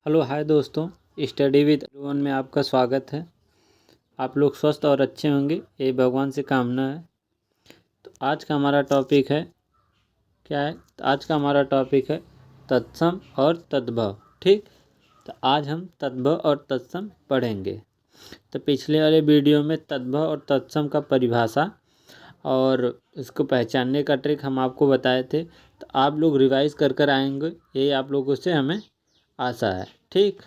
Hello hi दोस्तों, study with one में आपका स्वागत है। आप लोग स्वस्थ और अच्छे होंगे, ये भगवान से कामना है। तो आज का हमारा टॉपिक है क्या है? तो आज का हमारा टॉपिक है तत्सम और तद्भव। ठीक, तो आज हम तद्भव और तत्सम पढ़ेंगे। तो पिछले वाले वीडियो में तद्भव और तत्सम का परिभाषा और इसको पहचानने का ट्रिक हम आपको बताए थे। तो आप लोग रिवाइज कर कर आएंगे, यही आप लोगों से हमें आशा है। ठीक,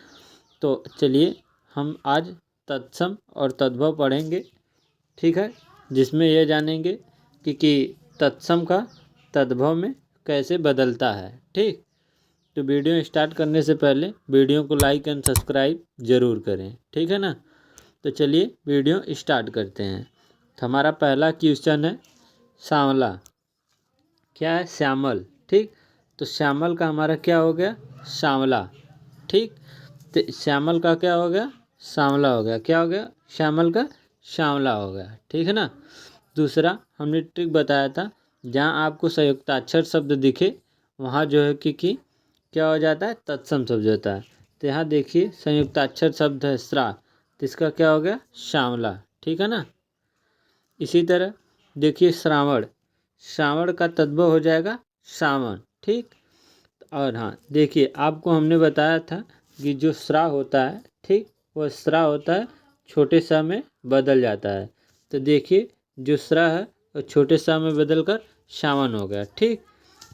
तो चलिए हम आज तत्सम और तद्भव पढ़ेंगे। ठीक है, जिसमें यह जानेंगे कि तत्सम का तद्भव में कैसे बदलता है। ठीक, तो वीडियो स्टार्ट करने से पहले वीडियो को लाइक एंड सब्सक्राइब ज़रूर करें। ठीक है ना, तो चलिए वीडियो स्टार्ट करते हैं। तो हमारा पहला क्वेश्चन है सांवला। क्या है? श्यामल। ठीक, तो श्यामल का हमारा क्या हो गया? सांवला। ठीक, तो श्यामल का क्या हो गया? सांवला हो गया। क्या हो गया? श्यामल का सांवला हो गया। ठीक है ना। दूसरा हमने ट्रिक बताया था, जहाँ आपको संयुक्ताक्षर शब्द दिखे वहाँ जो है कि क्या हो जाता है? तत्सम शब्द होता है। तो यहाँ देखिए संयुक्ताक्षर शब्द है श्रा, तो इसका क्या हो गया? सांवला। ठीक है ना। इसी तरह देखिए श्रावण, श्रावण का तद्भव हो जाएगा सावन। ठीक, और हाँ देखिए आपको हमने बताया था कि जो श्रा होता है, ठीक, वह श्रा होता है छोटे सा में बदल जाता है। तो देखिए जो श्रा है वो छोटे सा में बदल कर सावन हो गया। ठीक,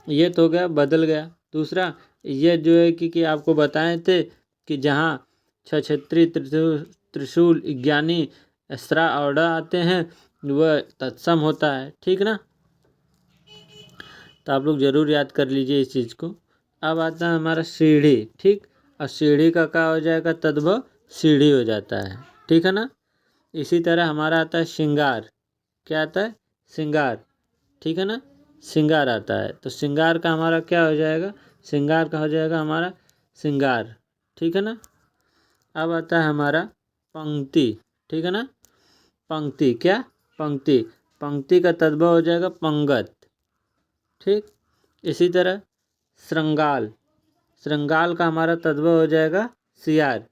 ये तो हो गया, बदल गया। दूसरा ये जो है कि आपको बताए थे कि जहाँ छछत्री त्रिशूल ज्ञानी श्रा और आते हैं वह तत्सम होता है। ठीक ना, तो आप लोग ज़रूर याद कर लीजिए इस चीज़ को। अब आता है हमारा सीढ़ी। ठीक, और सीढ़ी का क्या हो जाएगा? तद्भव सीढ़ी हो जाता है। ठीक है ना। इसी तरह हमारा आता है श्रृंगार। क्या आता है? श्रृंगार। ठीक है ना, श्रृंगार आता है। तो श्रृंगार का हमारा क्या हो जाएगा? श्रृंगार का हो जाएगा हमारा श्रृंगार। ठीक है ना। अब आता है हमारा पंक्ति। ठीक है ना, पंक्ति। क्या? पंक्ति। पंक्ति का तद्भव हो जाएगा पंगत। ठीक, इसी तरह श्रृंगाल, श्रृंगाल का हमारा तद्भव हो जाएगा सियार।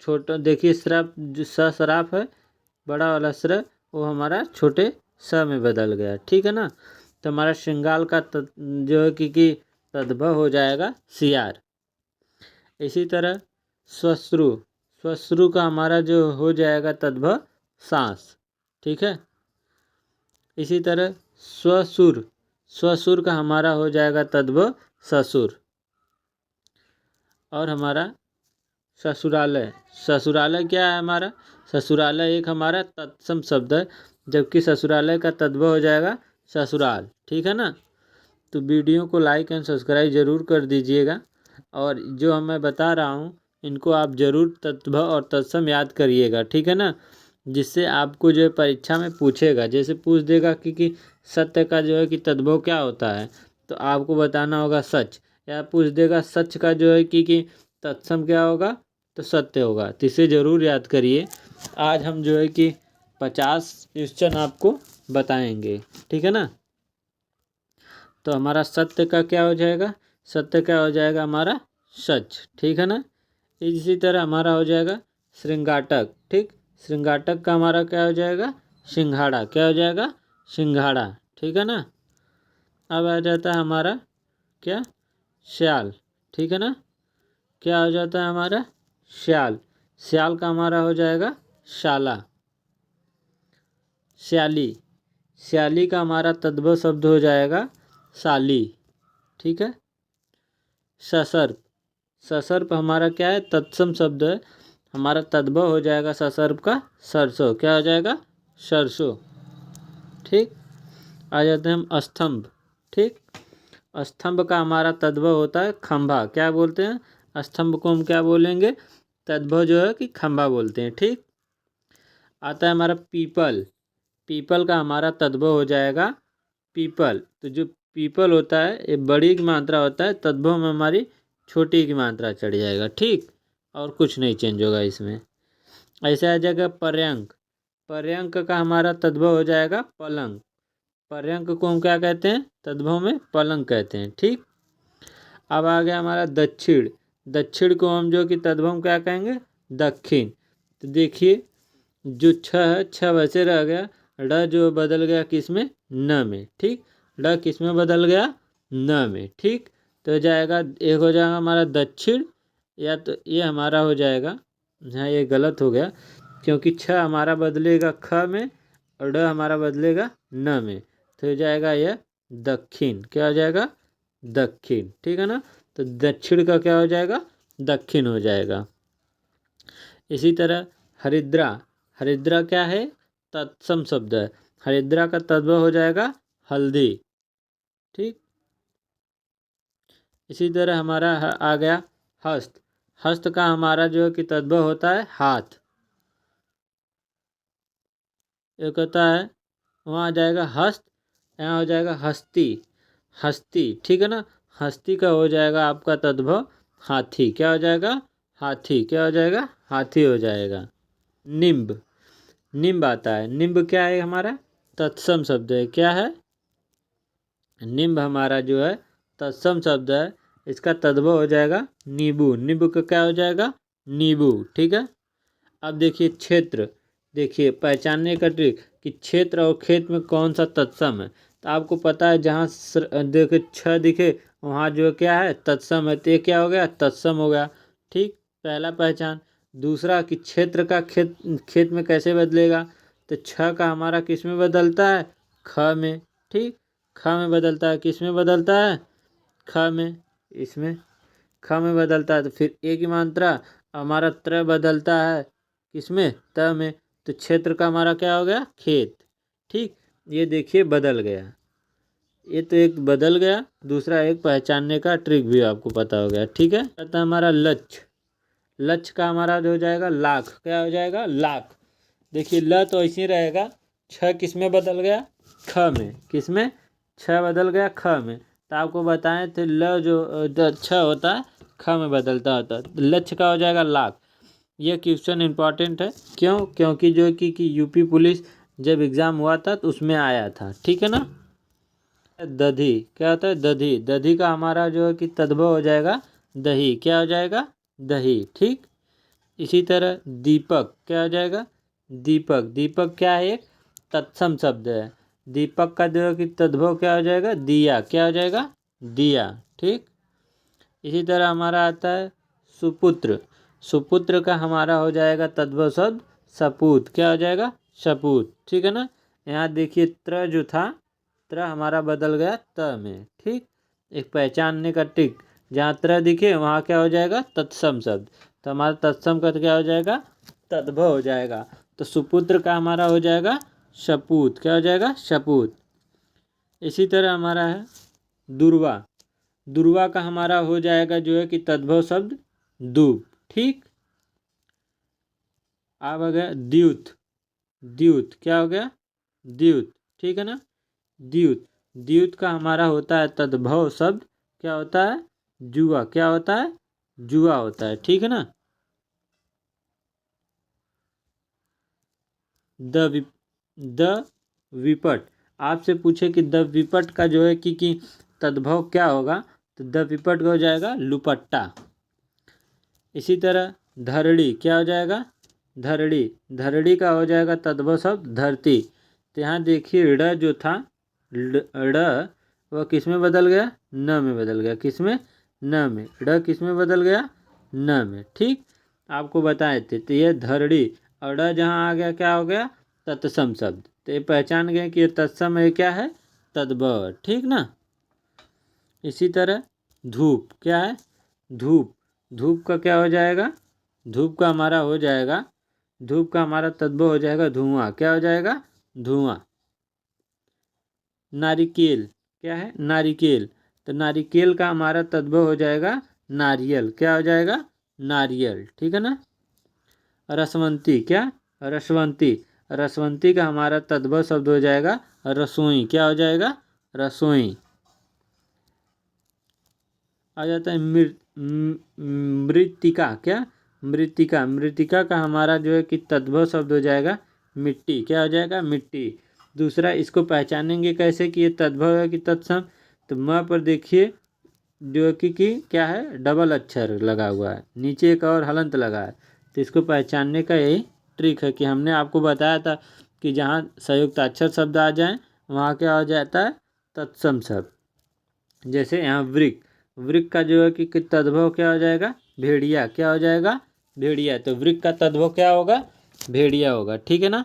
छोटा देखिए श्रप जो सराफ है, बड़ा वाला स्र वो हमारा छोटे स में बदल गया। ठीक है ना, तो हमारा श्रृंगाल का जो है कि तद्भव हो जाएगा सियार। इसी तरह श्वश्रु, श्वश्रु का हमारा जो हो जाएगा तद्भव सांस। ठीक है। इसी तरह स्वसुर, स्वसुर का हमारा हो जाएगा तद्भव ससुर। और हमारा ससुरालय, ससुरालय क्या है हमारा? ससुरालय एक हमारा तत्सम शब्द है, जबकि ससुरालय का तद्भव हो जाएगा ससुराल। ठीक है ना, तो वीडियो को लाइक एंड सब्सक्राइब ज़रूर कर दीजिएगा। और जो मैं बता रहा हूँ इनको आप ज़रूर तद्भव और तत्सम याद करिएगा। ठीक है ना, जिससे आपको जो है परीक्षा में पूछेगा, जैसे पूछ देगा कि सत्य का जो है कि तद्भव क्या होता है, तो आपको बताना होगा सच। या पूछ देगा सच का जो है कि तत्सम क्या होगा, तो सत्य होगा। तो इसे ज़रूर याद करिए। आज हम जो है कि 50 क्वेश्चन आपको बताएंगे। ठीक है ना। तो हमारा सत्य का क्या हो जाएगा? सत्य क्या हो जाएगा? हमारा सच। ठीक है ना। इसी तरह हमारा हो जाएगा श्रृंगाटक। ठीक, श्रृंगाटक का हमारा क्या हो जाएगा? सिंघाड़ा। क्या हो जाएगा? सिंघाड़ा। ठीक है ना। अब आ जाता है हमारा क्या? श्याल। ठीक है ना, क्या हो जाता है हमारा? श्याल। श्याल का हमारा हो जाएगा शाला। श्याली, श्याली का हमारा तद्भव शब्द हो जाएगा साली। ठीक है। ससर्प, ससर्प हमारा क्या है? तत्सम शब्द है, हमारा तद्भव हो जाएगा ससर्प का सरसों। क्या हो जाएगा? सरसों। ठीक, आ जाते हैं हम स्तंभ। ठीक, स्तंभ का हमारा तद्भव होता है खंभा। क्या बोलते हैं? स्तंभ को हम क्या बोलेंगे? तद्भव जो है कि खंभा बोलते हैं। ठीक, आता है हमारा पीपल। पीपल का हमारा तद्भव हो जाएगा पीपल। तो जो पीपल होता है ये बड़ी की मात्रा होता है, तद्भव में हमारी छोटी की मात्रा चढ़ जाएगा। ठीक, और कुछ नहीं चेंज होगा इसमें। ऐसे आ जाएगा पर्यंक। पर्यंक का हमारा तद्भव हो जाएगा पलंग। पर्यंक को हम क्या कहते हैं? तद्भव में पलंग कहते हैं। ठीक, अब आ गया हमारा दक्षिण। दक्षिण को हम जो कि तद्भव हम क्या कहेंगे, दक्षिण। तो देखिए जो छ है, छ वैसे रह गया, ड जो बदल गया किस में, न में। ठीक, ड किस में बदल गया, न में। ठीक, तो हो जाएगा, एक हो जाएगा हमारा दक्षिण, या तो ये हमारा हो जाएगा, हाँ ये गलत हो गया, क्योंकि छ हमारा बदलेगा ख में और ड हमारा बदलेगा न में, तो हो जाएगा यह दक्षिण। क्या हो जाएगा, दक्षिण। ठीक है ना, तो दक्षिण का क्या हो जाएगा, दक्षिण हो जाएगा। इसी तरह हरिद्रा, हरिद्रा क्या है, तत्सम शब्द है, हरिद्रा का तद्भव हो जाएगा हल्दी। ठीक, इसी तरह हमारा आ गया हस्त, हस्त का हमारा जो है कि तद्भव होता है हाथ। एक होता है, वहाँ आ जाएगा हस्त, यहाँ हो जाएगा हस्ती, हस्ती। ठीक है ना, हस्ती का हो जाएगा आपका तद्भव हाथी। क्या हो जाएगा, हाथी। क्या हो जाएगा, हाथी हो जाएगा। निम्ब, निम्ब आता है, निम्ब क्या है हमारा, तत्सम शब्द है। क्या है, निम्ब हमारा जो है तत्सम शब्द है, इसका तद्भव हो जाएगा नींबू। नींबू का क्या हो जाएगा, नींबू। ठीक है, अब देखिए क्षेत्र, देखिए पहचानने का ट्रिक कि क्षेत्र और खेत में कौन सा तत्सम है। तो आपको पता है जहाँ देखिए छ दिखे वहाँ जो क्या है, तत्सम है, तो ये क्या हो गया, तत्सम हो गया। ठीक, पहला पहचान। दूसरा कि क्षेत्र का खेत, खेत में कैसे बदलेगा, तो छ का हमारा किस में बदलता है, ख में। ठीक, ख में बदलता है, किस में बदलता है, ख में, इसमें ख में बदलता है। तो फिर एक ही मात्रा हमारा त्र बदलता है किसमें, त में, तो क्षेत्र का हमारा क्या हो गया, खेत। ठीक, ये देखिए बदल गया, ये तो एक बदल गया, दूसरा एक पहचानने का ट्रिक भी आपको पता हो गया। ठीक है, कहता है हमारा लक्ष्य, लक्ष्य का हमारा जो हो जाएगा लाख। क्या हो जाएगा, लाख। देखिए ल तो ऐसे ही रहेगा, छ किस में बदल गया, ख में, किस में, छ बदल गया ख में। तो आपको बताएं थे ल जो छ होता है ख में बदलता होता है, तो लक्ष्य का हो जाएगा लाख। ये क्वेश्चन इंपॉर्टेंट है, क्यों, क्योंकि जो कि यूपी पुलिस जब एग्ज़ाम हुआ था तो उसमें आया था। ठीक है ना। दधी, क्या होता है, दधी। दधी का हमारा जो है कि तद्भव हो जाएगा दही। क्या हो जाएगा, दही। ठीक, इसी तरह दीपक, क्या हो जाएगा, दीपक। दीपक क्या है, एक तत्सम शब्द है। दीपक का जो है कि तद्भव क्या हो जाएगा, दिया। क्या हो जाएगा, दिया। ठीक, इसी तरह हमारा आता है सुपुत्र। सुपुत्र का हमारा हो जाएगा तद्भव शब्द सपूत। क्या हो जाएगा, सपूत। ठीक है ना, यहाँ देखिए त्र जो था, त्र हमारा बदल गया त में। ठीक, एक पहचानने का ट्रिक, जहाँ त्र दिखे वहाँ क्या हो जाएगा, तत्सम शब्द। तो हमारा तत्सम का क्या हो जाएगा, तद्भव हो जाएगा। तो सुपुत्र का हमारा हो जाएगा सपूत। क्या हो जाएगा, सपूत। इसी तरह हमारा है दुर्वा। दुर्वा का हमारा हो जाएगा जो है कि तद्भव शब्द दूब। ठीक, अब आ गया द्यूत। द्यूत क्या हो गया, द्यूत। ठीक है ना, द्यूत। द्यूत का हमारा होता है तद्भव शब्द क्या होता है, जुआ। क्या होता है, जुआ होता है। ठीक है ना। द विप, द विपट, आपसे पूछे कि द विपट का जो है कि तद्भव क्या होगा, तो द विपट का हो जाएगा लुपट्टा। इसी तरह धरड़ी, क्या हो जाएगा, धरड़ी। धरड़ी का हो जाएगा तद्भव शब्द धरती। तो यहाँ देखिए ड़ जो था, ड़ वह किस में बदल गया, न में बदल गया। किस में, न में। ड़ किस में बदल गया, न में। ठीक, आपको बताए थे। तो ये धरड़ी और ड़ जहाँ आ गया क्या हो गया, तत्सम शब्द। तो ये पहचान गए कि ये तत्सम है, क्या है, तद्भव। ठीक ना। इसी तरह धूप, क्या है, धूप। धूप का क्या हो जाएगा, धूप का हमारा हो जाएगा, धूप का हमारा तद्भव हो जाएगा धुआं। क्या हो जाएगा, धुआं। नारिकेल, क्या है, नारिकेल। तो नारिकेल का हमारा तद्भव हो जाएगा नारियल। क्या हो जाएगा, नारियल। ठीक है ना। रसवंती, क्या, रसवंती। रसवंती का हमारा तद्भव शब्द हो जाएगा रसोई। क्या हो जाएगा, रसोई। आ जाता है मृत्तिका। क्या, मृत्तिका। मृत्तिका का हमारा जो है कि तद्भव शब्द हो जाएगा मिट्टी। क्या हो जाएगा, मिट्टी। दूसरा इसको पहचानेंगे कैसे कि ये तद्भव है कि तत्सम, तो म पर देखिए जो कि क्या है, डबल अक्षर लगा हुआ है, नीचे एक और हलंत लगा है। तो इसको पहचानने का यही ट्रिक है कि हमने आपको बताया था कि जहाँ संयुक्ताक्षर शब्द आ जाए वहाँ क्या हो जाता है, तत्सम शब्द। जैसे यहाँ वृक, वृक का जो है कि तद्भव क्या हो जाएगा, भेड़िया। क्या हो जाएगा, भेड़िया। तो वृक का तद्भव क्या होगा, भेड़िया होगा। ठीक है ना।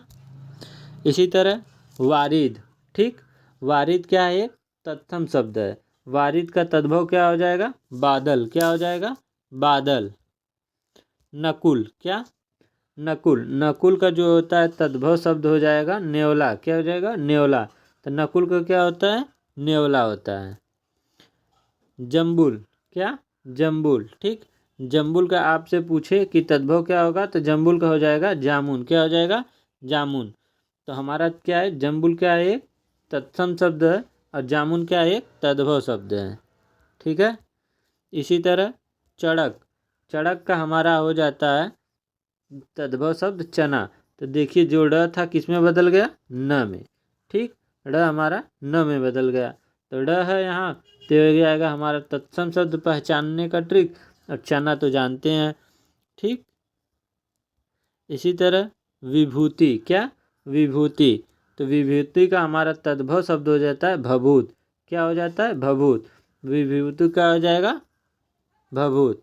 इसी तरह वारिद, ठीक, वारिद क्या है, एक तत्सम शब्द है। वारिद का तद्भव क्या हो जाएगा, बादल। क्या हो जाएगा, बादल। नकुल, क्या, नकुल। नकुल का जो होता है तद्भव शब्द हो जाएगा नेवला। क्या हो जाएगा, नेवला। तो नकुल का क्या होता है, नेवला होता है। जम्बुल, क्या, जम्बुल। ठीक, जम्बुल का आपसे पूछे कि तद्भव क्या होगा तो जम्बुल का हो जाएगा जामुन। क्या हो जाएगा, जामुन। तो हमारा क्या है, जम्बुल क्या है, एक तत्सम शब्द है, और जामुन क्या है, एक तद्भव शब्द है। ठीक है। इसी तरह चड़क, चड़क का हमारा हो जाता है तद्भव शब्द चना। तो देखिए जो ड था किस में बदल गया, न में। ठीक, ड हमारा न में बदल गया। तो ड है यहाँ, तो हो जाएगा हमारा तत्सम शब्द पहचानने का ट्रिक। और चना तो जानते हैं। ठीक। इसी तरह विभूति, क्या, विभूति। तो विभूति का हमारा तद्भव शब्द हो जाता है भभूत। क्या हो जाता है, भभूत। विभूति का हो जाएगा भभूत।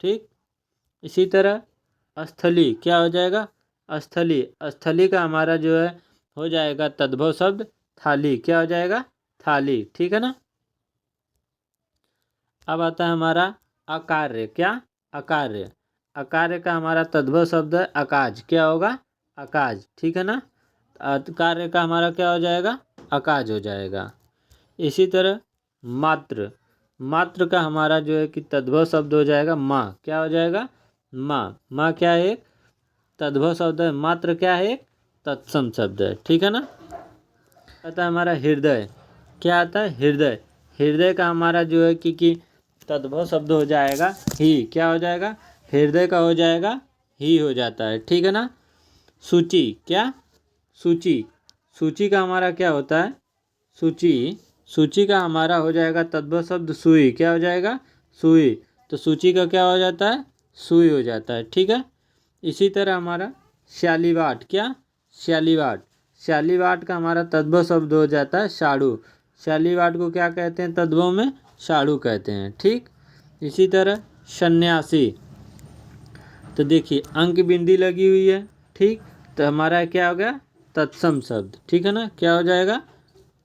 ठीक। इसी तरह स्थली, क्या हो जाएगा, स्थली। स्थली का हमारा जो है हो जाएगा तद्भव शब्द थाली। क्या हो जाएगा, थाली। ठीक है ना। अब आता है हमारा अकार्य। क्या, अकार्य। अकार्य का हमारा तद्भव शब्द है अकाज। क्या होगा, अकाज। ठीक है ना। कार्य का हमारा क्या हो जाएगा, अकाज हो जाएगा। इसी तरह मात्र, मात्र का हमारा जो है कि तद्भव शब्द हो जाएगा माँ। क्या हो जाएगा, माँ। माँ क्या है, एक तद्भव शब्द है। मात्र क्या है, एक तत्सम शब्द है। ठीक है ना। आता है हमारा हृदय। क्या आता है, हृदय। हृदय का हमारा जो है कि तद्भव शब्द हो जाएगा ही। क्या हो जाएगा, हृदय का हो जाएगा ही हो जाता है। ठीक है ना। सूची, क्या, सूची। सूची का हमारा क्या होता है, सूची। सूची का हमारा हो जाएगा तद्भव शब्द सुई। क्या हो जाएगा, सुई। तो सूची का क्या हो जाता है, सुई हो जाता है। ठीक है। इसी तरह हमारा शालीवाट। क्या, शालीवाट। शालीवाट का हमारा तद्भव शब्द हो जाता है साड़ू। शालीवाट को क्या कहते हैं तद्भव में, साड़ू कहते हैं। ठीक। इसी तरह सन्यासी। तो देखिए अंक बिंदी लगी हुई है। ठीक। तो हमारा क्या हो गया, तत्सम शब्द। ठीक है ना। क्या हो जाएगा,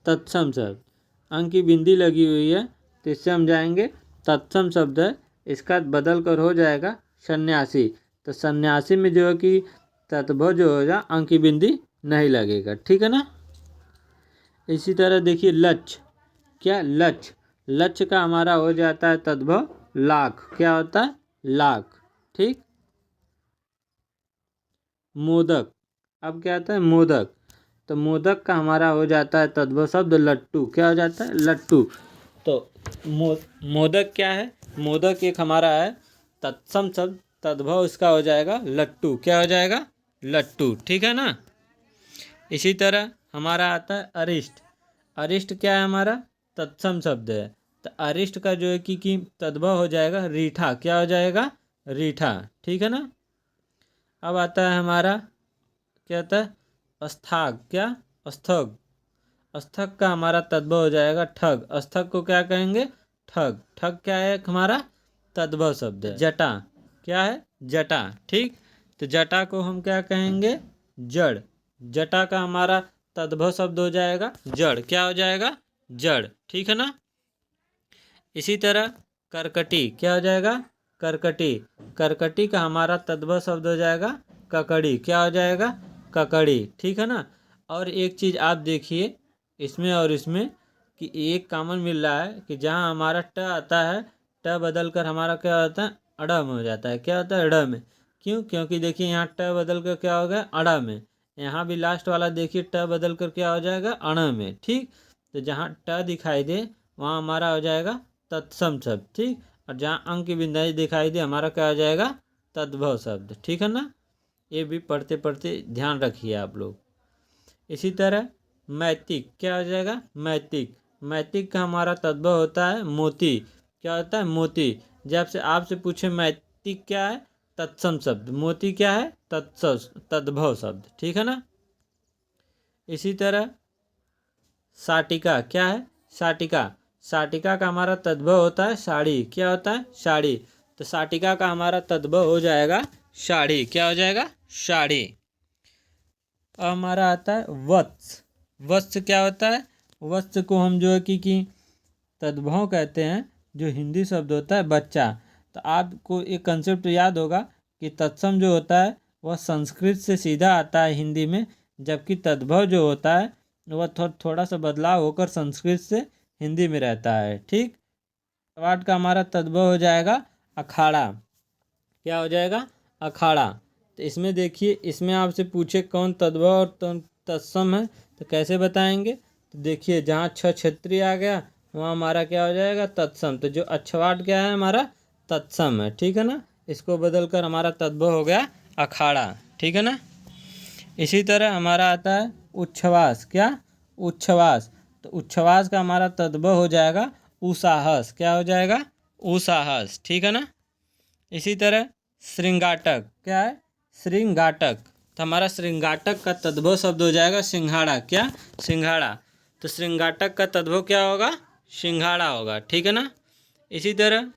तत्सम शब्द। अंक की बिंदी लगी हुई है, तो इससे हम जाएंगे तत्सम शब्द है, इसका बदल कर हो जाएगा सन्यासी। तो सन्यासी में जो है कि तत्भव जो होगा अंक की बिंदी नहीं लगेगा। ठीक है ना। इसी तरह देखिए लक्ष्य। क्या, लक्ष्य। लक्ष्य का हमारा हो जाता है तद्भव लाख। क्या होता है, लाख। ठीक। मोदक, अब क्या आता है, मोदक। तो मोदक का हमारा हो जाता है तद्भव शब्द लट्टू। क्या हो जाता है, लट्टू। तो मोदक क्या है, मोदक एक हमारा है तत्सम शब्द, तद्भव इसका हो जाएगा लट्टू। क्या हो जाएगा, लट्टू। ठीक है ना। इसी तरह हमारा आता है अरिष्ट। अरिष्ट क्या है हमारा, तत्सम शब्द है। तो अरिष्ट का जो है कि तद्भव हो जाएगा रीठा। क्या हो जाएगा, रीठा। ठीक है ना। अब आता है हमारा क्या आता है, अस्थाग। क्या, अस्थग। अस्थक का हमारा तद्भव हो जाएगा ठग। अस्थक को क्या कहेंगे, ठग। ठग क्या है हमारा तद्भव शब्द है। जटा, क्या है, जटा। ठीक। तो जटा को हम क्या कहेंगे, जड़। जटा का हमारा तद्भव शब्द हो जाएगा जड़। क्या हो जाएगा, जड़। ठीक है ना। इसी तरह करकटी। क्या हो जाएगा, करकटी। करकटी का हमारा तद्भव शब्द हो जाएगा ककड़ी। क्या हो जाएगा, ककड़ी। ठीक है ना। और एक चीज़ आप देखिए इसमें और इसमें कि एक कॉमन मिल रहा है कि जहाँ हमारा ट आता है, ट बदल कर हमारा क्या होता है, अड़ा में हो जाता है। क्या होता है, अड़ा में। क्यों, क्योंकि देखिए यहाँ ट बदल कर क्या हो गया, अड़ा में। यहाँ भी लास्ट वाला देखिए ट बदल कर क्या हो जाएगा, अण में। ठीक। तो जहाँ ट दिखाई दे वहाँ हमारा हो जाएगा तत्सम शब्द। ठीक। और जहाँ अंक की बिंदाई दिखाई दे हमारा क्या हो जाएगा, तद्भव शब्द। ठीक है ना। ये भी पढ़ते पढ़ते ध्यान रखिए आप लोग। इसी तरह मैतिक। क्या हो जाएगा, मैतिक। मैतिक का हमारा तद्भव होता है मोती। क्या होता है, मोती। जब से आपसे पूछे मैती क्या है, तत्सम शब्द। मोती क्या है, तद्भव शब्द, ठीक है ना। इसी तरह साटिका क्या है, साटिका। साटिका का हमारा तद्भव होता है साड़ी। क्या होता है, साड़ी। तो साटिका का हमारा तद्भव हो जाएगा साड़ी। क्या हो जाएगा, साड़ी। अब हमारा आता है वत्स। वत्स क्या होता है, वत्स को हम जो है कि तद्भव कहते हैं, जो हिंदी शब्द होता है बच्चा। तो आपको एक कंसेप्ट याद होगा कि तत्सम जो होता है वह संस्कृत से सीधा आता है हिंदी में, जबकि तद्भव जो होता है वह थोड़ा सा बदलाव होकर संस्कृत से हिंदी में रहता है, ठीक। वाट का हमारा तद्भव हो जाएगा अखाड़ा। क्या हो जाएगा, अखाड़ा। तो इसमें देखिए, इसमें आपसे पूछे कौन तद्भव और तत्सम है तो कैसे बताएंगे। तो देखिए, जहाँ क्षेत्रीय आ गया वहाँ हमारा क्या हो जाएगा, तत्सम। तो जो अच्छवाट क्या है, हमारा तत्सम है, ठीक है ना। इसको बदल कर हमारा तद्भव हो गया अखाड़ा, ठीक है ना। इसी तरह हमारा आता है उच्छ्वास। क्या, उच्छ्वास। तो उच्छ्वास का हमारा तद्भव हो जाएगा उसाहस। क्या हो जाएगा, उसाहस, ठीक है ना। इसी तरह श्रृंगाटक। क्या है, श्रृंगाटक। तो हमारा श्रृंगाटक का तद्भव शब्द हो जाएगा सिंघाड़ा। क्या, सिंघाड़ा। तो श्रृंगाटक का तद्भव क्या होगा, सिंघाड़ा होगा, ठीक है ना। इसी तरह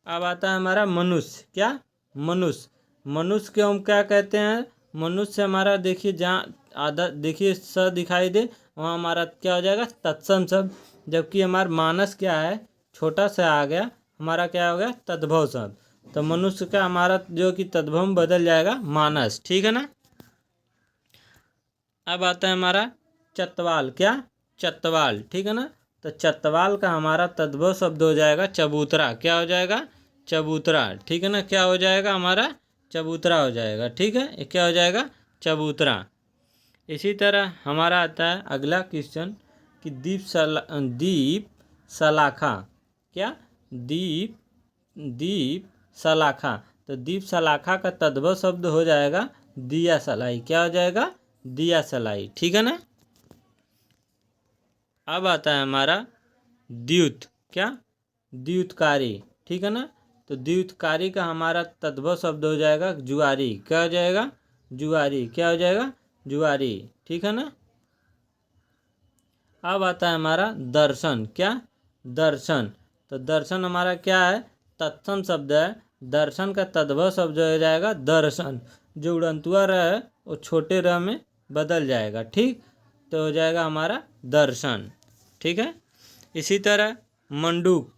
अब आता है हमारा मनुष्य। क्या, मनुष्य। मनुष्य को हम क्या कहते हैं, मनुष्य हमारा देखिए, जहाँ आधा देखिए स दिखाई दे वहाँ हमारा क्या हो जाएगा, तत्सम शब्द। जबकि हमारा मानस क्या है, छोटा सा आ गया, हमारा क्या हो गया, तद्भव शब्द। तो मनुष्य का हमारा जो कि तद्भव में बदल जाएगा मानस, ठीक है ना। अब आता है हमारा चतवाल। क्या, चतवाल, ठीक है ना। तो चतवाल का हमारा तद्भव शब्द हो जाएगा चबूतरा। क्या हो जाएगा, चबूतरा, ठीक है ना। क्या हो जाएगा हमारा, चबूतरा हो जाएगा, ठीक है। ये क्या हो जाएगा, चबूतरा। इसी तरह हमारा आता है अगला क्वेश्चन कि दीप सलाखा। क्या, दीप सलाखा। तो दीप सलाखा का तद्भव शब्द हो जाएगा दिया सलाई। क्या हो जाएगा, दिया सलाई, ठीक है ना। अब आता है हमारा द्यूत। क्या, द्यूतकारी, ठीक है ना। तो द्यूतकारी का हमारा तद्भव शब्द हो जाएगा जुआरी। क्या हो जाएगा, जुआरी। क्या हो जाएगा, जुआरी, ठीक है ना। अब आता है हमारा दर्शन। क्या, दर्शन। तो दर्शन हमारा क्या है, तत्सम शब्द है। दर्शन का तद्भव शब्द हो जाएगा दर्शन। जो उड़ंतुआ र है वो छोटे र में बदल जाएगा, ठीक। तो हो जाएगा हमारा दर्शन, ठीक है। इसी तरह मंडूक।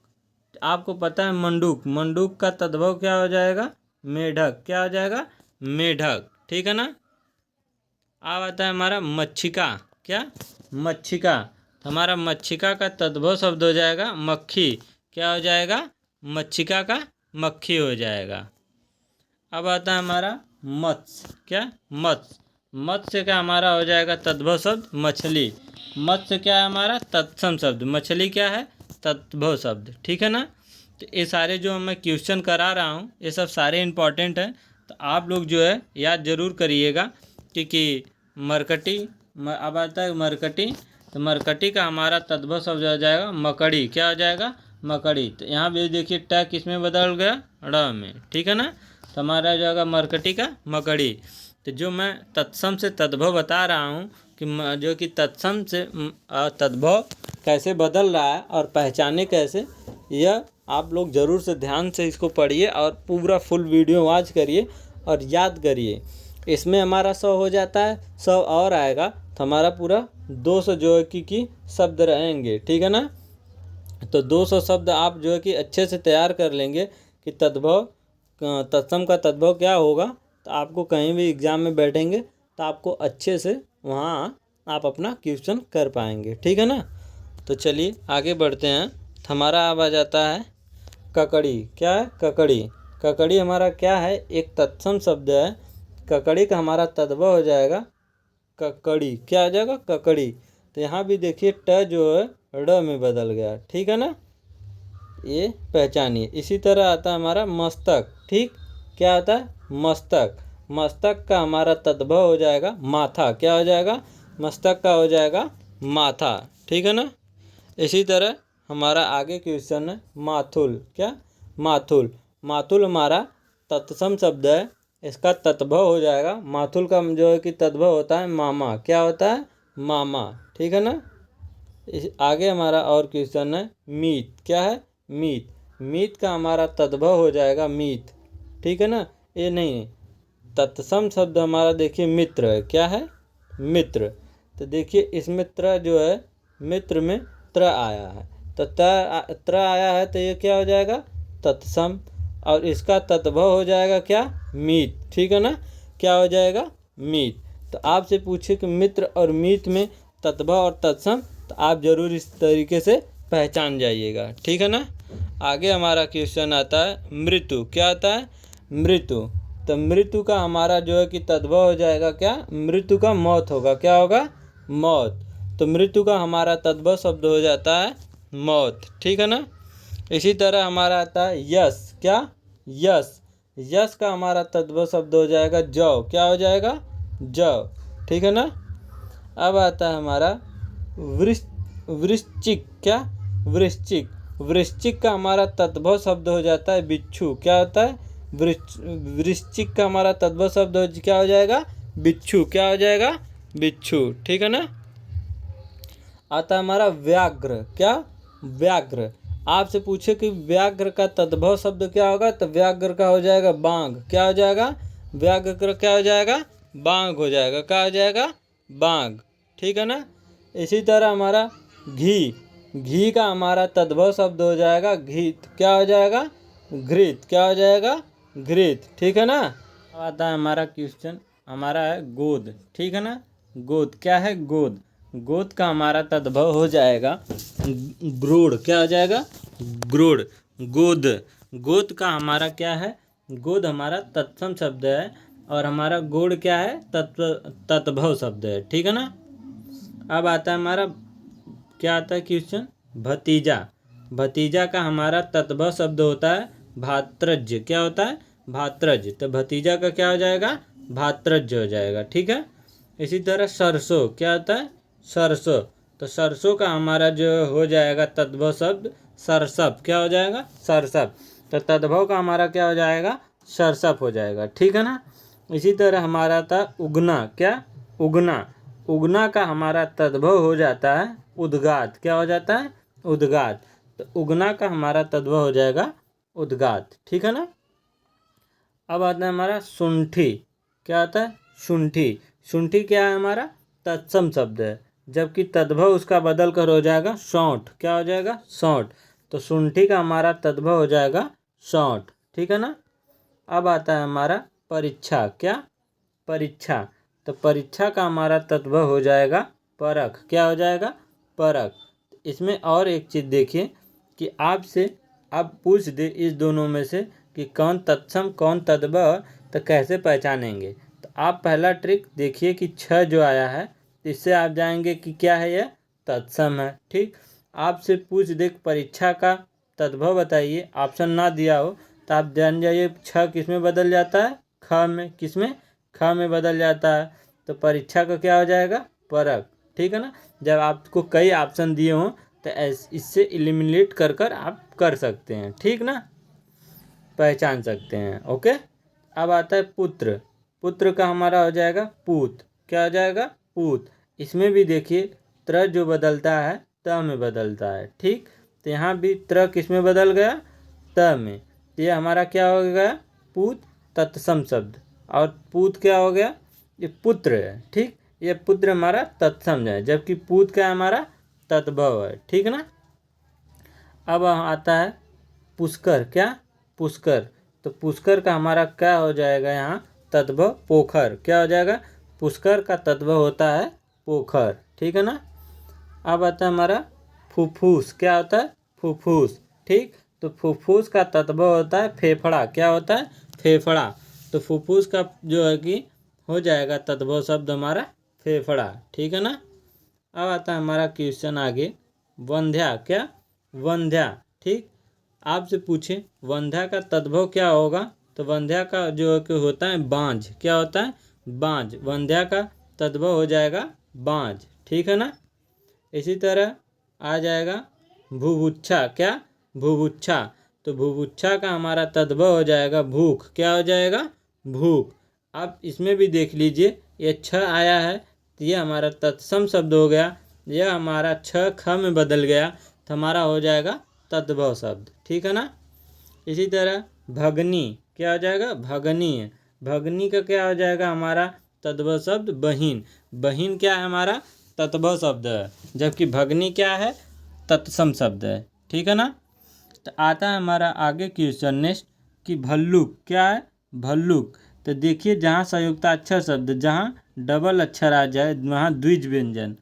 आपको पता है मंडूक। मंडूक का तद्भव क्या हो जाएगा, मेढक। क्या हो जाएगा, मेढक, ठीक है ना। अब आता है हमारा मच्छिका। क्या, मच्छिका। हमारा मच्छिका का तद्भव शब्द हो जाएगा मक्खी। क्या हो जाएगा, मच्छिका का मक्खी हो जाएगा। अब आता है हमारा मत्स्य। क्या, मत्स्य। मत्स्य का हमारा हो जाएगा तद्भव शब्द मछली। मत्स्य क्या है हमारा, तत्सम शब्द। मछली क्या है, तद्भव शब्द, ठीक है ना। तो ये सारे जो मैं क्वेश्चन करा रहा हूँ ये सब सारे इम्पॉर्टेंट हैं। तो आप लोग जो है याद जरूर करिएगा क्योंकि मरकटी। अब आता है मरकटी। तो मरकटी का हमारा तद्भव शब्द हो जाएगा मकड़ी। क्या हो जाएगा, मकड़ी। तो यहाँ भी देखिए ट किस में बदल गया, ड़ में, ठीक है ना। तो हमारा हो जाएगा मरकटी का मकड़ी। तो जो मैं तत्सम से तद्भव बता रहा हूँ कि जो कि तत्सम से तद्भव कैसे बदल रहा है और पहचाने कैसे, यह आप लोग ज़रूर से ध्यान से इसको पढ़िए और पूरा फुल वीडियो वॉच करिए और याद करिए। इसमें हमारा 100 हो जाता है, 100 और आएगा तो हमारा पूरा 200 जो है कि शब्द रहेंगे, ठीक है ना। तो 200 शब्द आप जो है कि अच्छे से तैयार कर लेंगे कि तद्भव तत्सम का तद्भव क्या होगा। तो आपको कहीं भी एग्ज़ाम में बैठेंगे तो आपको अच्छे से वहाँ आप अपना क्वेश्चन कर पाएंगे, ठीक है ना। तो चलिए आगे बढ़ते हैं। हमारा अब आ जाता है ककड़ी। क्या है, ककड़ी। ककड़ी हमारा क्या है, एक तत्सम शब्द है। ककड़ी का हमारा तद्भव हो जाएगा ककड़ी। क्या हो जाएगा, ककड़ी। तो यहाँ भी देखिए ट जो है ड़ में बदल गया, ठीक है ना। ये पहचानिए। इसी तरह आता है हमारा मस्तक। ठीक, क्या आता है, मस्तक। मस्तक का हमारा तद्भव हो जाएगा माथा। क्या हो जाएगा, मस्तक का हो जाएगा माथा, ठीक है ना। इसी तरह हमारा आगे क्वेश्चन है माथुल। क्या? माथुल। माथुल हमारा तत्सम शब्द है, इसका तद्भव हो जाएगा। माथुल का जो है कि तद्भव होता है मामा। क्या होता है? मामा। ठीक है ना। आगे हमारा और क्वेश्चन है मीत। क्या है? मीत। मीत का हमारा तद्भव हो जाएगा मीत। ठीक है ना। ये नहीं, तत्सम शब्द हमारा देखिए मित्र है। क्या है? मित्र। तो देखिए इसमें त्र जो है, मित्र में त्र आया है, तो त्र आया है तो ये क्या हो जाएगा? तत्सम। और इसका तद्भव हो जाएगा क्या? मीत। ठीक है ना। क्या हो जाएगा? मीत। तो आपसे पूछे कि मित्र और मीत में तद्भव और तत्सम, तो आप जरूर इस तरीके से पहचान जाइएगा। ठीक है ना। आगे हमारा क्वेश्चन आता है मृत्यु। क्या आता है? मृत्यु। तो मृत्यु का हमारा जो है कि तद्भव हो जाएगा क्या? मृत्यु का मौत होगा। क्या होगा? मौत। तो मृत्यु का हमारा तद्भव शब्द हो जाता है मौत। ठीक है ना। इसी तरह हमारा आता है यश। क्या? यश। यश का हमारा तद्भव शब्द हो जाएगा जौ। क्या हो जाएगा? जौ। ठीक है ना। अब आता है हमारा वृश्चिक। क्या? वृश्चिक। वृश्चिक का हमारा तद्भव शब्द हो जाता है बिच्छू। क्या होता है? वृश्चिक का हमारा तद्भव शब्द क्या हो जाएगा? बिच्छू। क्या हो जाएगा? बिच्छू। ठीक है ना। आता है हमारा व्याघ्र। क्या? व्याघ्र। आपसे पूछे कि व्याघ्र का तद्भव शब्द क्या होगा, तो व्याघ्र का हो जाएगा बांग। क्या हो जाएगा? व्याघ्र का क्या हो जाएगा? बांग हो जाएगा। क्या हो जाएगा? बांग। ठीक है ना। इसी तरह हमारा घी। घी का हमारा तद्भव शब्द हो जाएगा घृत। क्या हो जाएगा? घृत। क्या हो जाएगा? घृत। ठीक है ना। अब आता है हमारा क्वेश्चन, हमारा है गोद। ठीक है ना। गोद। क्या है? गोद। गोद का हमारा तद्भव हो जाएगा ग्रोड़। क्या हो जाएगा? ग्रोड़। गोद। गोद का हमारा क्या है? गोद हमारा तत्सम शब्द है, और हमारा गोड़ क्या है? तत्भव शब्द है। ठीक है ना। अब आता है हमारा, क्या आता है क्वेश्चन? भतीजा। भतीजा का हमारा तत्भव शब्द होता है भात्रज। क्या होता है? भात्रज। तो भतीजा का क्या हो जाएगा? भात्रज हो जाएगा। ठीक है। इसी तरह सरसों। क्या होता है? सरसों। तो सरसों का हमारा जो हो जाएगा तद्भव शब्द सरसप। क्या हो जाएगा? सरसप। तो तद्भव का हमारा क्या हो जाएगा? सरसप हो जाएगा। ठीक है ना। इसी तरह हमारा था उगना। क्या? उगना। उगना का हमारा तद्भव हो जाता है उद्गात। क्या हो जाता है? उद्गात। तो उगना का हमारा तद्भव हो जाएगा उद्गात। ठीक है ना। अब आता है हमारा शुंठी। क्या आता है? शुंठी। शुंठी क्या है? हमारा तत्सम शब्द है, जबकि तद्भव उसका बदल कर हो जाएगा सौंठ। क्या हो जाएगा? सौंठ। तो शुंठी का हमारा तद्भव हो जाएगा सौंठ। ठीक है ना। अब आता है हमारा परीक्षा। क्या? परीक्षा। तो परीक्षा का हमारा तद्भव हो जाएगा परख। क्या हो जाएगा? परख। इसमें और एक चीज़ देखिए कि आपसे आप पूछ दे इस दोनों में से कि कौन तत्सम कौन तद्भव, तो कैसे पहचानेंगे? तो आप पहला ट्रिक देखिए कि 6 जो आया है, इससे आप जाएंगे कि क्या है, यह तत्सम है। ठीक। आपसे पूछ दे परीक्षा का तद्भव बताइए, ऑप्शन ना दिया हो, तो आप जान जाइए 6 किस में बदल जाता है? ख में। किस में? ख में बदल जाता है। तो परीक्षा का क्या हो जाएगा? परख। ठीक है ना। जब आपको कई ऑप्शन दिए हों तो इससे एलिमिनेट कर कर आप कर सकते हैं। ठीक ना। पहचान सकते हैं। ओके। अब आता है पुत्र। पुत्र का हमारा हो जाएगा पूत। क्या हो जाएगा? पूत। इसमें भी देखिए त्र जो बदलता है त में बदलता है। ठीक। तो यहाँ भी त्र किस में बदल गया? त में। तो ये हमारा क्या हो गया? पूत तत्सम शब्द। और पूत क्या हो गया? ये पुत्र है। ठीक। ये पुत्र हमारा तत्सम है, जबकि पूत क्या है? हमारा तद्भव है। ठीक ना। अब आता है पुष्कर। क्या? पुष्कर। तो पुष्कर का हमारा क्या हो जाएगा यहाँ? तद्भव पोखर। क्या हो जाएगा? पुष्कर का तद्भव होता है पोखर। ठीक है ना। अब आता है हमारा फुफ्फुस। क्या होता है? फुफ्फुस। ठीक। तो फुफ्फुस का तद्भव होता है फेफड़ा। क्या होता है? फेफड़ा। तो फुफ्फुस का जो है कि हो जाएगा तद्भव शब्द हमारा फेफड़ा। ठीक है ना। अब आता है हमारा क्वेश्चन आगे वंध्या। क्या? वंध्या। ठीक। आपसे पूछे वंध्या का तद्भव क्या होगा, तो वंध्या का जो है कि होता है बांझ। क्या होता है? बांझ। वंध्या का तद्भव हो जाएगा बांझ। ठीक है ना। इसी तरह आ जाएगा भुभुक्षा, क्या भुभुक्षा। तो भुभुक्षा का हमारा तद्भव हो जाएगा भूख, क्या हो जाएगा भूख। अब इसमें भी देख लीजिए ये छ आया है तो ये हमारा तत्सम शब्द हो गया, यह हमारा छ ख में बदल गया तो हमारा हो जाएगा तद्भव शब्द, ठीक है ना। इसी तरह भगनी क्या हो जाएगा भगनी है, भगनी का क्या हो जाएगा हमारा तद्भव शब्द बहिन, बहिन क्या है हमारा तद्भव शब्द है, जबकि भगनी क्या है तत्सम शब्द है, ठीक है ना। तो आता है हमारा आगे क्वेश्चन नेक्स्ट कि भल्लुक क्या है भल्लुक। तो देखिए जहाँ संयुक्ताक्षर शब्द जहाँ डबल अक्षर आ जाए वहाँ द्विज व्यंजन,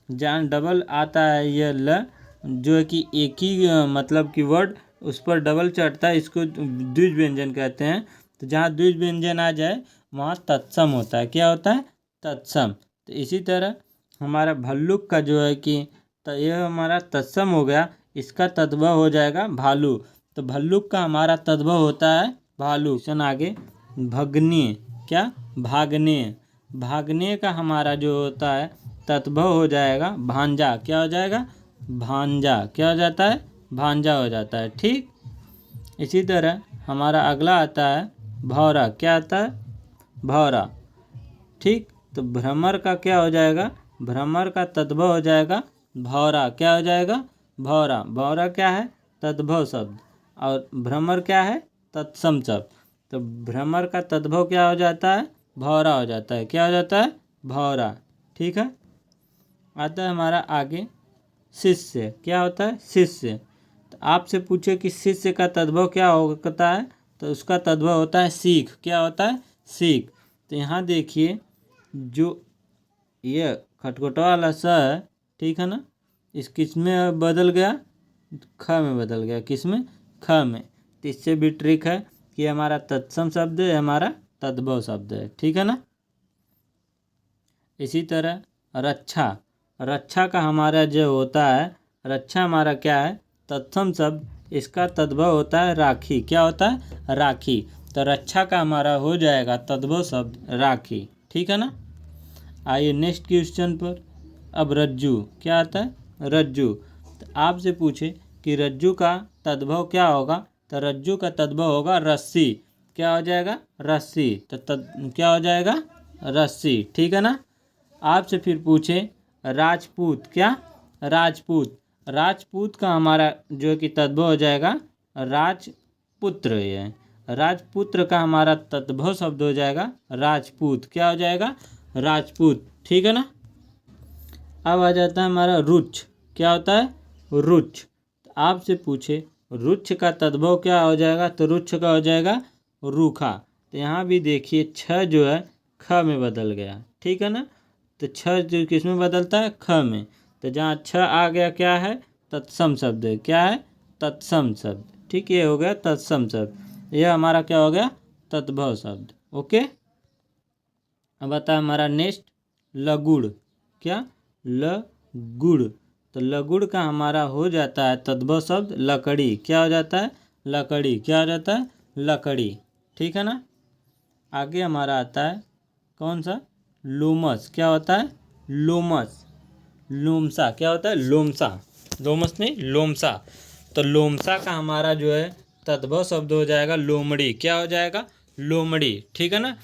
जहाँ डबल आता है ये ल जो है कि एक ही मतलब कि वर्ड उस पर डबल चढ़ता है, इसको द्विज व्यंजन कहते हैं। तो जहाँ द्विज व्यंजन आ जाए वहाँ तत्सम होता है, क्या होता है तत्सम। तो इसी तरह हमारा भल्लुक का जो है कि तो यह हमारा तत्सम हो गया, इसका तद्भव हो जाएगा भालू। तो भल्लुक का हमारा तद्भव होता है भालू। क्वेश्चन आगे भगने क्या भागने, भागने का हमारा जो होता है तद्भव हो जाएगा भांजा, क्या हो जाएगा भांजा, क्या हो जाता है भांजा हो जाता है, ठीक। इसी तरह हमारा अगला आता है भौरा, क्या आता है भौरा, ठीक। तो भ्रमर का क्या हो जाएगा भ्रमर का तद्भव हो जाएगा भौरा, क्या हो जाएगा भौरा। भौरा क्या है तद्भव शब्द और भ्रमर क्या है तत्सम शब्द। तो भ्रमर का तद्भव क्या हो जाता है भौरा हो जाता है, क्या हो जाता है भौरा, ठीक है। आता है हमारा आगे शिष्य, क्या होता है शिष्य। तो आपसे पूछे कि शिष्य का तद्भव क्या होता है तो उसका तद्भव होता है सीख, क्या होता है सीख। तो यहाँ देखिए जो ये खटखटा वाला स है, ठीक है ना, इस किस में बदल गया ख में बदल गया, किस में ख में। तो इससे भी ट्रिक है कि हमारा तत्सम शब्द है हमारा तद्भव शब्द है, ठीक है ना। इसी तरह रक्षा, रक्षा का हमारा जो होता है रक्षा हमारा क्या है तत्सम शब्द, इसका तद्भव होता है राखी, क्या होता है राखी। तो रक्षा का हमारा हो जाएगा तद्भव शब्द राखी, ठीक है ना। आइए नेक्स्ट क्वेश्चन पर। अब रज्जू क्या आता है रज्जू। तो आपसे पूछे कि रज्जू का तद्भव क्या होगा तो रज्जू का तद्भव होगा रस्सी, क्या हो जाएगा रस्सी। तो क्या हो जाएगा रस्सी, ठीक है ना। आपसे फिर पूछे राजपूत, क्या राजपूत, राजपूत का हमारा जो कि तद्भव हो जाएगा राजपुत्र, ये राजपुत्र का हमारा तद्भव शब्द हो जाएगा राजपूत, क्या हो जाएगा राजपूत, ठीक है ना। अब आ जाता है हमारा रुच्छ, क्या होता है रुच्छ। तो आपसे पूछे रुच्छ का तद्भव क्या हो जाएगा तो रुच्छ का हो जाएगा रूखा। तो यहाँ भी देखिए छ जो है ख में बदल गया, ठीक है ना। तो छ जो किस में बदलता है ख में। तो जहाँ छ आ गया क्या है तत्सम शब्द है, क्या है तत्सम शब्द, ठीक। ये हो गया तत्सम शब्द, यह हमारा क्या हो गया तद्भव शब्द, ओके। अब आता है हमारा नेक्स्ट लगुड़, क्या लगुड़। तो लगुड़ का हमारा हो जाता है तद्भव शब्द लकड़ी, क्या हो जाता है लकड़ी, क्या हो जाता है लकड़ी, ठीक है ना। आगे हमारा आता है कौन सा लोमस, क्या होता है लोमस। लोमसा क्या होता है लोमसा, लोमस नहीं लोमसा। तो लोमसा का हमारा जो है तद्भव शब्द हो जाएगा लोमड़ी, क्या हो जाएगा लोमड़ी, ठीक है ना।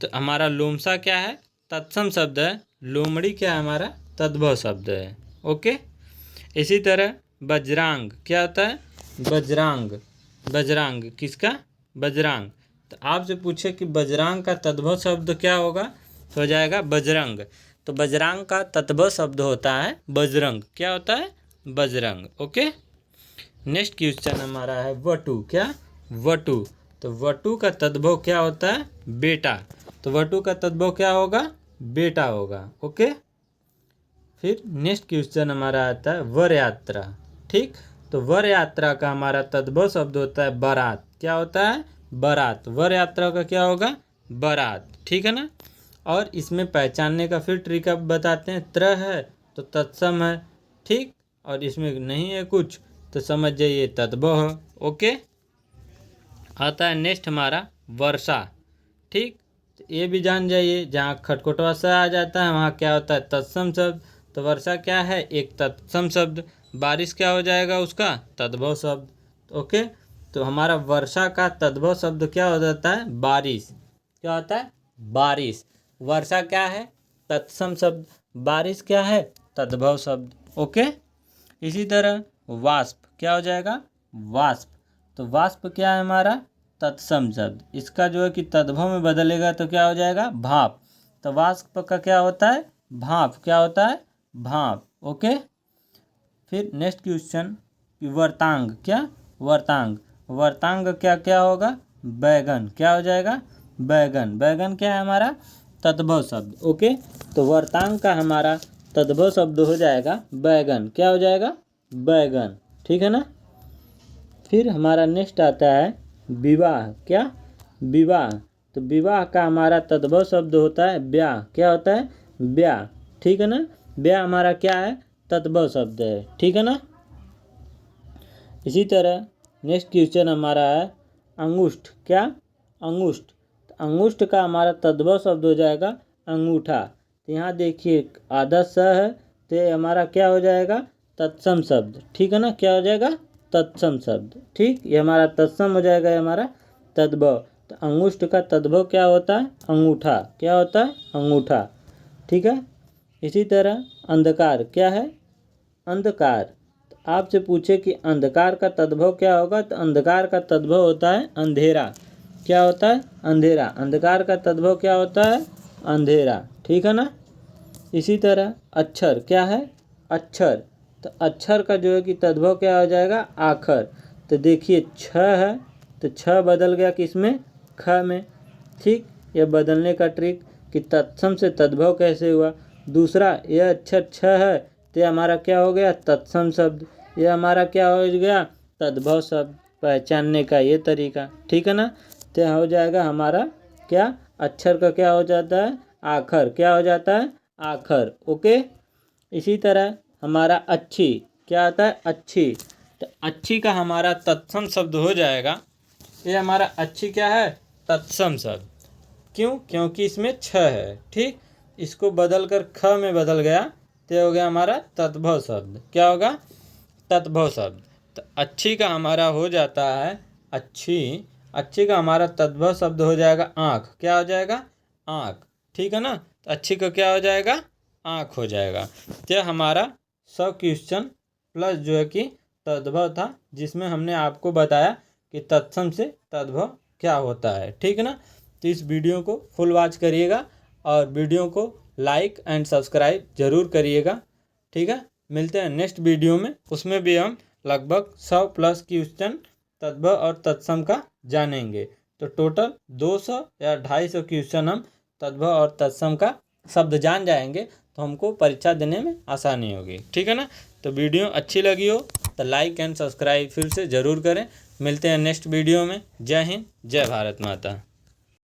तो हमारा लोमसा क्या है तत्सम शब्द है, लोमड़ी क्या है हमारा तद्भव शब्द है, ओके। इसी तरह बजरांग क्या होता है बजरांग, बजरांग किसका बजरांग। तो आपसे पूछे कि बजरांग का तद्भव शब्द क्या होगा तो हो जाएगा बजरंग। तो बजरांग का तद्भव शब्द होता है बजरंग, क्या होता है बजरंग, ओके। नेक्स्ट क्वेश्चन हमारा है वटु, क्या वटु। तो वटु का तद्भव क्या होता है बेटा। तो वटु का तद्भव क्या होगा बेटा होगा, ओके। फिर नेक्स्ट क्वेश्चन हमारा आता है वर यात्रा, ठीक। तो वर यात्रा का हमारा तद्भव शब्द होता है बारात, क्या होता है बारात। वर यात्रा का क्या होगा बारात, ठीक है ना। और इसमें पहचानने का फिर ट्रिक अब बताते हैं, त्र है तो तत्सम है, ठीक। और इसमें नहीं है कुछ तो समझ जाइए तद्भव है, ओके। आता है नेक्स्ट हमारा वर्षा, ठीक। तो ये भी जान जाइए जहाँ खटखटवा सा आ जाता है वहाँ क्या होता है तत्सम शब्द। तो वर्षा क्या है एक तत्सम शब्द। बारिश क्या हो जाएगा उसका तद्भव शब्द। ओके, तो हमारा वर्षा का तद्भव शब्द क्या हो जाता है बारिश। क्या होता है बारिश। वर्षा क्या है तत्सम शब्द, बारिश क्या है तद्भव शब्द। ओके, इसी तरह वाष्प क्या हो जाएगा वाष्प। तो वाष्प क्या है हमारा तत्सम शब्द, इसका जो है कि तद्भव में बदलेगा तो क्या हो जाएगा भाप। तो वाष्प का क्या होता है भाप। क्या होता है भाप। ओके, फिर नेक्स्ट क्वेश्चन वर्तांग। क्या वर्तांग। वर्तांग क्या क्या होगा बैगन। क्या हो जाएगा बैगन। बैगन क्या है हमारा तद्भव शब्द। ओके, तो वर्तांग का हमारा तद्भव शब्द हो जाएगा बैगन। क्या हो जाएगा बैगन। ठीक है ना। फिर हमारा नेक्स्ट आता है विवाह। क्या विवाह। तो विवाह का हमारा तद्भव शब्द होता है ब्याह। क्या होता है ब्याह। ठीक है ना। ब्याह हमारा क्या है तद्भव शब्द है। ठीक है ना। इसी तरह नेक्स्ट क्वेश्चन हमारा है अंगुष्ठ। क्या अंगुष्ठ। तो अंगुष्ठ का हमारा तद्भव शब्द हो जाएगा अंगूठा। तो यहाँ देखिए आधा स है तो ये हमारा क्या हो जाएगा तत्सम शब्द। ठीक है ना। क्या हो जाएगा तत्सम शब्द। ठीक, ये हमारा तत्सम हो जाएगा, ये हमारा तद्भव। तो अंगुष्ठ का तद्भव क्या होता है अंगूठा। क्या होता है अंगूठा। ठीक है। इसी तरह अंधकार। क्या है अंधकार। तो आपसे पूछे कि अंधकार का तद्भव क्या होगा, तो अंधकार का तद्भव होता है अंधेरा। क्या होता है अंधेरा। अंधकार का तद्भव क्या होता है अंधेरा। ठीक है ना। इसी तरह अक्षर। क्या है अक्षर। तो अक्षर का जो है कि तद्भव क्या हो जाएगा आखर। तो देखिए छ है तो छ बदल गया किसमें ख में। ठीक, यह बदलने का ट्रिक कि तत्सम से तद्भव कैसे हुआ। दूसरा यह अक्षर छ है तो हमारा क्या हो गया तत्सम शब्द। यह हमारा क्या हो गया तद्भव शब्द। पहचानने का ये तरीका। ठीक है ना। तो हो जाएगा हमारा क्या अक्षर का क्या हो जाता है आखर। क्या हो जाता है आखर। ओके, इसी तरह हमारा अच्छी। क्या आता है अच्छी। तो अच्छी का हमारा तत्सम शब्द हो जाएगा, ये हमारा अच्छी क्या है तत्सम शब्द। क्यों, क्योंकि इसमें छ है। ठीक, इसको बदल कर ख में बदल गया तो हो गया हमारा तद्भव शब्द। क्या होगा तद्भव शब्द। तो अच्छी का हमारा हो जाता है अच्छी। अच्छी का हमारा तद्भव शब्द हो जाएगा आँख। क्या हो जाएगा आँख। ठीक है ना। तो अच्छी का क्या हो जाएगा आँख हो जाएगा। तो हमारा 100 क्वेश्चन प्लस जो है कि तद्भव था, जिसमें हमने आपको बताया कि तत्सम से तद्भव क्या होता है। ठीक है ना। तो इस वीडियो को फुल वॉच करिएगा और वीडियो को लाइक एंड सब्सक्राइब जरूर करिएगा। ठीक है, मिलते हैं नेक्स्ट वीडियो में, उसमें भी हम लगभग 100 प्लस क्वेश्चन तद्भव और तत्सम का जानेंगे। तो टोटल 200 या 250 क्वेश्चन हम तद्भव और तत्सम का शब्द जान जाएंगे तो हमको परीक्षा देने में आसानी होगी। ठीक है ना। तो वीडियो अच्छी लगी हो तो लाइक एंड सब्सक्राइब फिर से ज़रूर करें। मिलते हैं नेक्स्ट वीडियो में। जय हिंद, जय भारत माता।